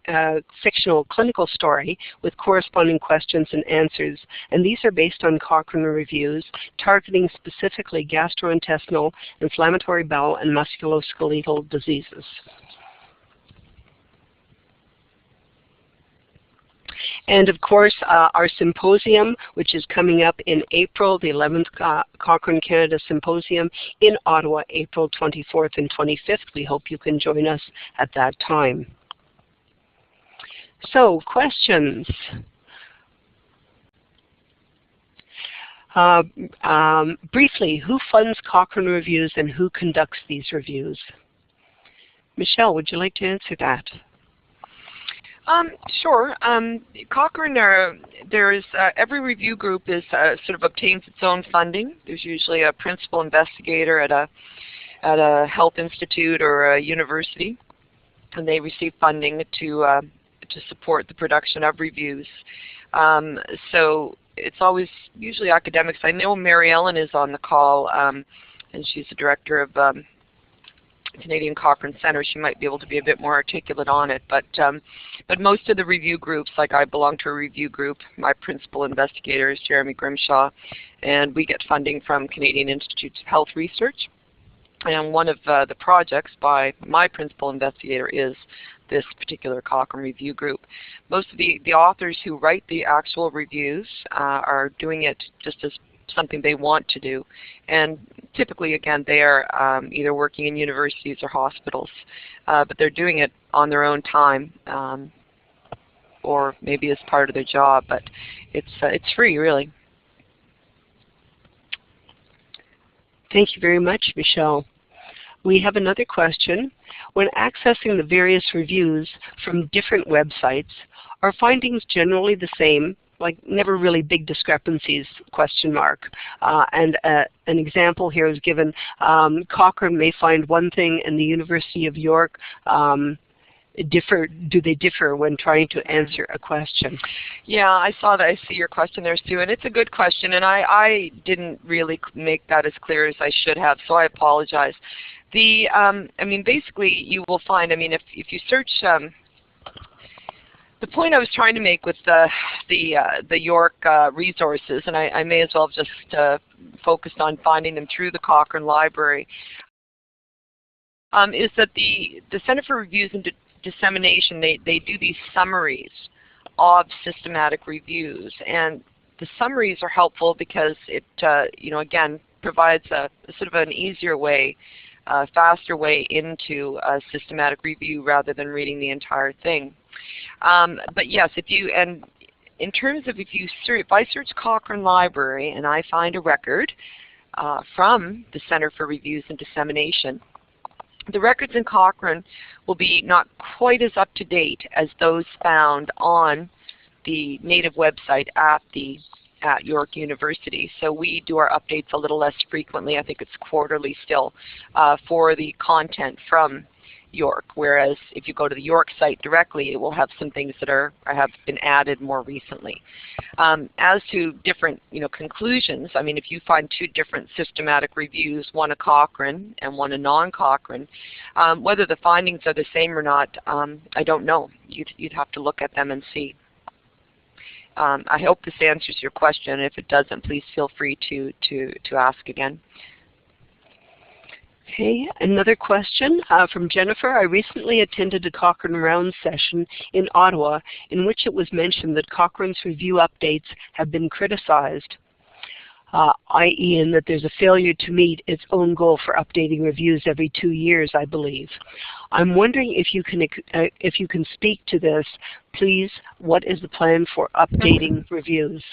fictional clinical story with corresponding questions and answers, and these are based on Cochrane reviews targeting specifically gastrointestinal, inflammatory bowel, and musculoskeletal diseases. And of course, our symposium, which is coming up in April, the 11th Cochrane Canada Symposium in Ottawa, April 24th and 25th. We hope you can join us at that time. So, questions? Briefly, who funds Cochrane reviews and who conducts these reviews? Michelle, would you like to answer that? Sure. Cochrane, every review group is sort of obtains its own funding. There's usually a principal investigator at a health institute or a university, and they receive funding to support the production of reviews. So it's always usually academics. I know Mary Ellen is on the call, and she's the director of Canadian Cochrane Centre. She might be able to be a bit more articulate on it. But most of the review groups, like I belong to a review group, my principal investigator is Jeremy Grimshaw, and we get funding from Canadian Institutes of Health Research. And one of the projects by my principal investigator is this particular Cochrane review group. Most of the authors who write the actual reviews are doing it just as something they want to do. And typically, again, they are either working in universities or hospitals, but they're doing it on their own time or maybe as part of their job, but it's free, really. Thank you very much, Michelle. We have another question. When accessing the various reviews from different websites, are findings generally the same, like never really big discrepancies, question mark? And an example here is given. Cochrane may find one thing and the University of York do they differ when trying to answer a question? Yeah, I saw that. I see your question there, Sue, and it's a good question, and I didn't really make that as clear as I should have, so I apologize. I mean, basically, you will find, I mean, if you search, the point I was trying to make with the York resources, and I may as well have just focused on finding them through the Cochrane Library, is that the Center for Reviews and Dissemination, they do these summaries of systematic reviews, and the summaries are helpful because it, you know, again, provides a sort of an easier way, faster way into a systematic review rather than reading the entire thing. But yes, and in terms of if I search Cochrane Library and I find a record from the Center for Reviews and Dissemination, the records in Cochrane will be not quite as up to date as those found on the native website at the at York University. So we do our updates a little less frequently. I think it's quarterly still for the content from York, whereas if you go to the York site directly, it will have some things that have been added more recently. As to different conclusions, I mean, if you find two different systematic reviews, one a Cochrane and one a non-Cochrane, whether the findings are the same or not, I don't know. You'd have to look at them and see. I hope this answers your question. If it doesn't, please feel free to ask again. Okay, another question from Jennifer. I recently attended a Cochrane Round session in Ottawa in which it was mentioned that Cochrane's review updates have been criticized, i.e. in that there's a failure to meet its own goal for updating reviews every 2 years, I believe. I'm wondering if you can speak to this, please. What is the plan for updating reviews?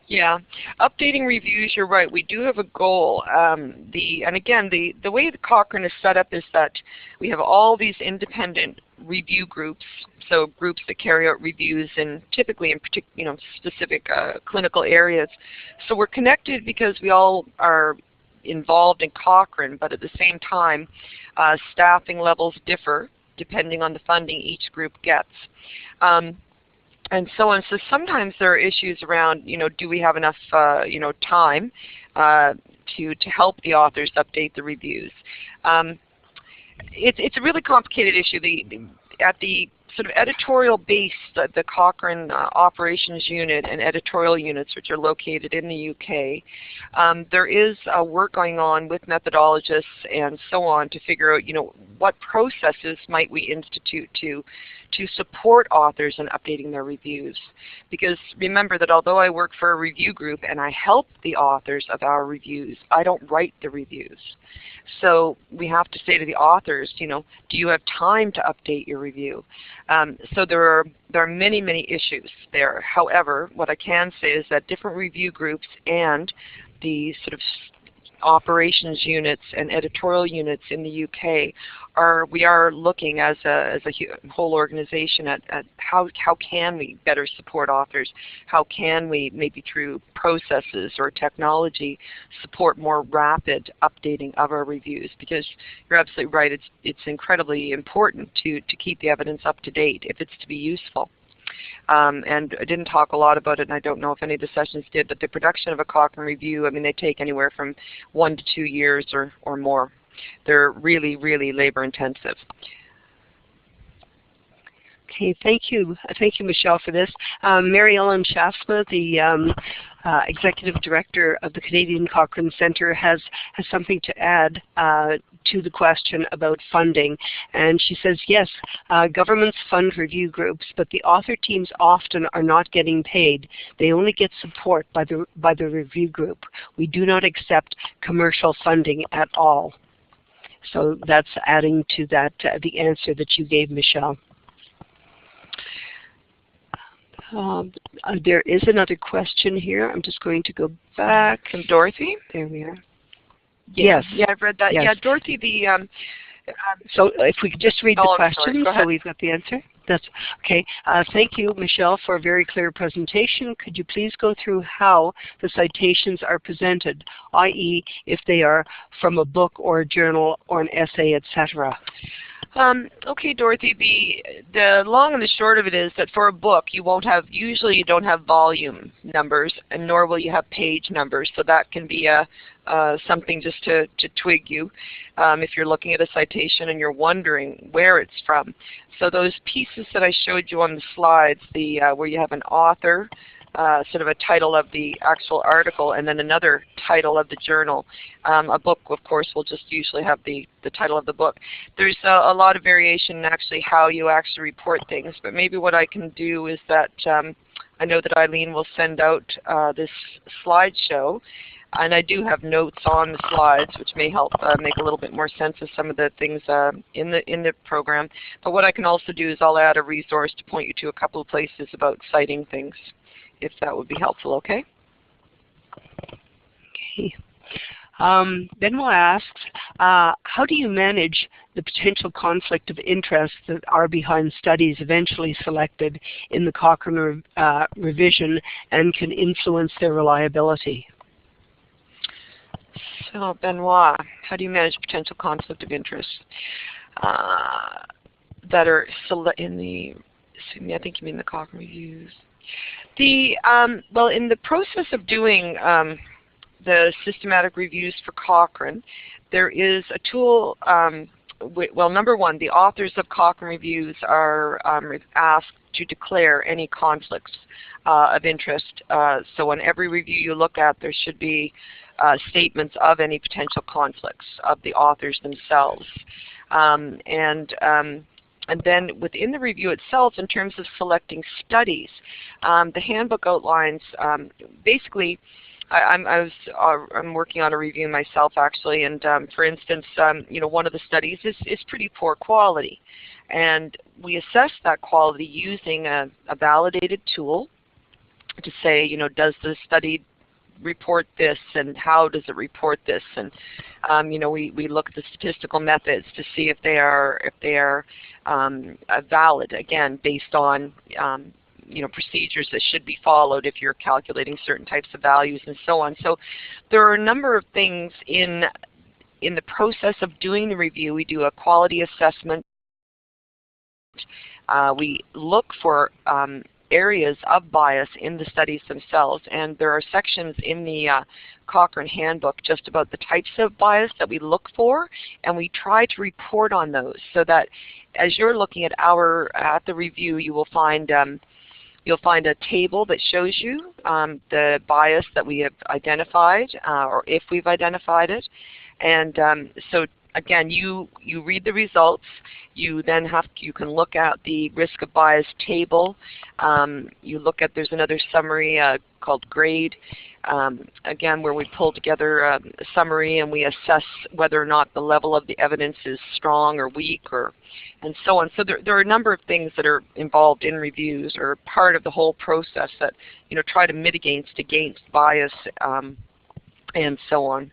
Yeah, updating reviews, you're right. We do have a goal. And again, the way the Cochrane is set up is that we have all these independent review groups, so groups that carry out reviews and typically in specific clinical areas. So we're connected because we all are involved in Cochrane, but at the same time, staffing levels differ depending on the funding each group gets. And so on. So sometimes there are issues around, do we have enough, time to help the authors update the reviews? It's a really complicated issue. At the sort of editorial base, the Cochrane operations unit and editorial units, which are located in the UK, there is work going on with methodologists and so on to figure out, what processes might we institute to support authors in updating their reviews. Because remember that although I work for a review group and I help the authors of our reviews, I don't write the reviews. So we have to say to the authors, do you have time to update your review? So there are many, many issues there. However, what I can say is that different review groups and the sort of operations units and editorial units in the UK we are looking as a whole organization at how can we better support authors? How can we, maybe through processes or technology, support more rapid updating of our reviews? Because you're absolutely right, it's incredibly important to keep the evidence up to date if it's to be useful. And I didn't talk a lot about it, and I don't know if any of the sessions did, but the production of a Cochrane review, I mean, they take anywhere from 1 to 2 years or more. They're really, really labor intensive. Okay, thank you. Thank you, Michelle, for this. Mary Ellen Shafsma, the Executive Director of the Canadian Cochrane Centre, has something to add to the question about funding. And she says, yes, governments fund review groups, but the author teams often are not getting paid. They only get support by the review group. We do not accept commercial funding at all. So that's adding to that, the answer that you gave, Michelle. There is another question here. I'm just going to go back. From Dorothy? There we are. Yes. Yeah, I've read that. Yes. Yeah, Dorothy, so if we could just read the question, so we've got the answer. That's okay. Thank you, Michelle, for a very clear presentation. Could you please go through how the citations are presented, i.e. if they are from a book or a journal or an essay, etc.? Okay, Dorothy, the long and the short of it is that for a book usually you don't have volume numbers, and nor will you have page numbers, so that can be something just to twig you if you're looking at a citation and you're wondering where it's from. So those pieces that I showed you on the slides, where you have an author, sort of a title of the actual article, and then another title of the journal. A book, of course, will just usually have the title of the book. There's a lot of variation in actually how you actually report things, but maybe what I can do is that I know that Eileen will send out this slideshow, and I do have notes on the slides, which may help make a little bit more sense of some of the things in the program. But what I can also do is I'll add a resource to point you to a couple of places about citing things, if that would be helpful, okay? Okay. Benoit asks, how do you manage the potential conflict of interest that are behind studies eventually selected in the Cochrane revision and can influence their reliability? So Benoit, how do you manage potential conflict of interest that are in the, I think you mean the Cochrane reviews. Well, in the process of doing the systematic reviews for Cochrane, there is a tool, well, number one, the authors of Cochrane reviews are asked to declare any conflicts of interest. So on every review you look at, there should be statements of any potential conflicts of the authors themselves. And then within the review itself, in terms of selecting studies, the handbook outlines basically. I'm working on a review myself actually, and for instance, one of the studies is pretty poor quality, and we assess that quality using a validated tool to say, does the study report this, and how does it report this, and we look at the statistical methods to see if they are valid, again based on procedures that should be followed if you're calculating certain types of values and so on. So there are a number of things in the process of doing the review. We do a quality assessment. We look for areas of bias in the studies themselves, and there are sections in the Cochrane handbook just about the types of bias that we look for, and we try to report on those so that as you're looking at the review, you will find you'll find a table that shows you the bias that we have identified, or if we've identified it. And so again, you read the results. You then you can look at the risk of bias table. You look at, there's another summary called grade, again where we pull together a summary and we assess whether or not the level of the evidence is strong or weak, and so on. So there are a number of things that are involved in reviews, or part of the whole process, that try to mitigate against bias and so on.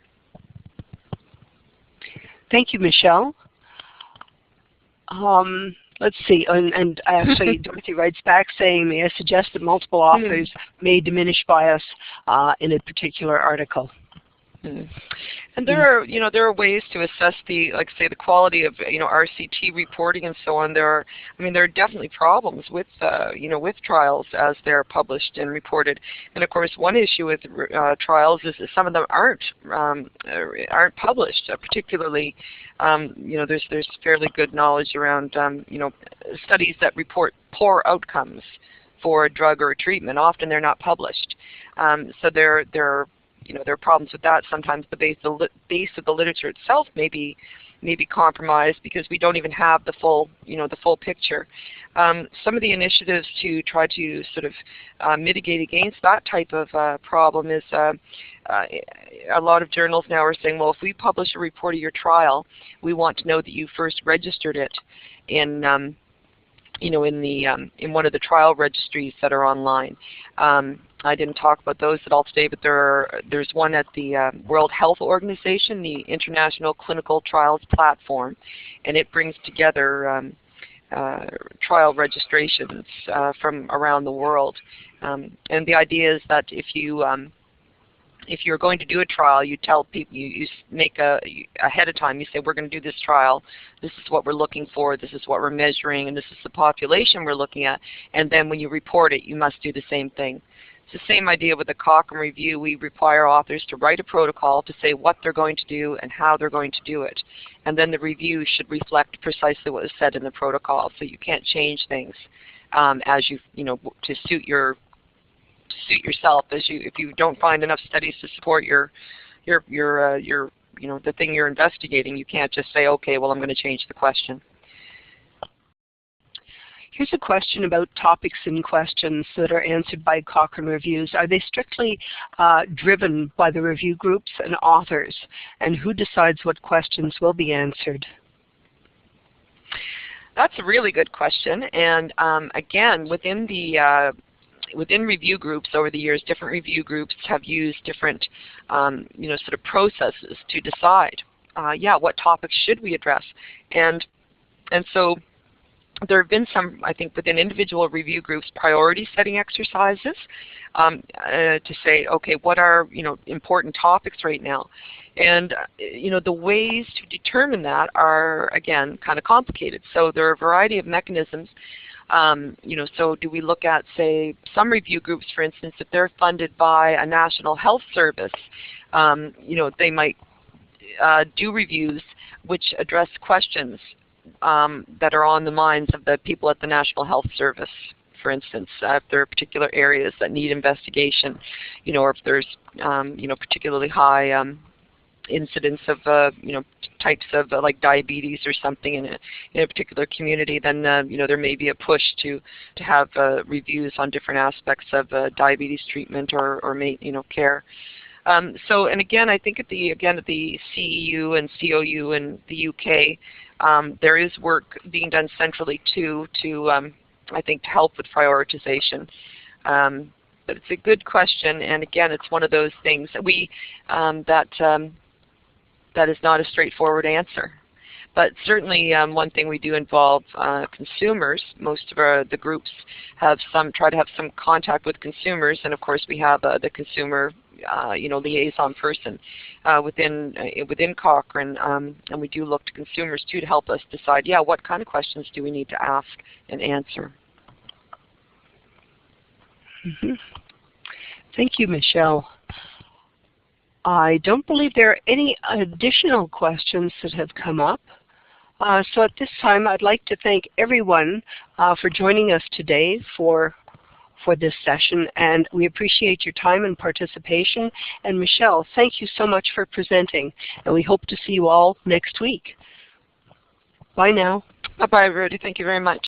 Thank you, Michelle. Let's see, and actually Dorothy writes back saying, may I suggest that multiple authors may diminish bias in a particular article? And there are ways to assess the, like say, the quality of RCT reporting and so on. There are definitely problems with with trials as they're published and reported. And of course, one issue with trials is that some of them aren't published. Particularly, there's fairly good knowledge around studies that report poor outcomes for a drug or a treatment. Often they're not published. So there are problems with that. Sometimes the base of the literature itself may be compromised because we don't even have the full picture. Some of the initiatives to try to sort of mitigate against that type of problem is a lot of journals now are saying, well, if we publish a report of your trial, we want to know that you first registered it in in one of the trial registries that are online. I didn't talk about those at all today, but there's one at the World Health Organization, the International Clinical Trials Platform, and it brings together trial registrations from around the world. And the idea is that if you're going to do a trial, you tell people, you make ahead of time, you say, we're going to do this trial, this is what we're looking for, this is what we're measuring, and this is the population we're looking at, and then when you report it, you must do the same thing. It's the same idea with the Cochrane review. We require authors to write a protocol to say what they're going to do and how they're going to do it. And then the review should reflect precisely what was said in the protocol, so you can't change things as to suit yourself. If you don't find enough studies to support your the thing you're investigating, you can't just say, okay, well, I'm going to change the question. Here's a question about topics and questions that are answered by Cochrane reviews. Are they strictly driven by the review groups and authors? And who decides what questions will be answered? That's a really good question. And again, within the within review groups over the years, different review groups have used different sort of processes to decide, what topics should we address. And so there have been some, I think, within individual review groups, priority setting exercises to say, okay, what are important topics right now? And the ways to determine that are, again, kind of complicated. So there are a variety of mechanisms. So do we look at, say, some review groups, for instance, if they're funded by a national health service, they might do reviews which address questions that are on the minds of the people at the National Health Service, for instance, if there are particular areas that need investigation, or if there's, particularly high incidence of, types of like diabetes or something in a particular community, then, there may be a push to have reviews on different aspects of diabetes treatment or care. So, and again, I think at the CEU and COU in the UK, there is work being done centrally too I think, to help with prioritization. But it's a good question, and again, it's one of those things that that is not a straightforward answer. But certainly, one thing we do involve consumers. Most of the groups try to have some contact with consumers, and of course, we have the consumer liaison person within Cochrane, and we do look to consumers too to help us decide, what kind of questions do we need to ask and answer. Mm-hmm. Thank you, Michelle. I don't believe there are any additional questions that have come up. So at this time, I'd like to thank everyone for joining us today for this session, and we appreciate your time and participation. And Michelle, thank you so much for presenting, and we hope to see you all next week. Bye now. Bye-bye, everybody. Thank you very much.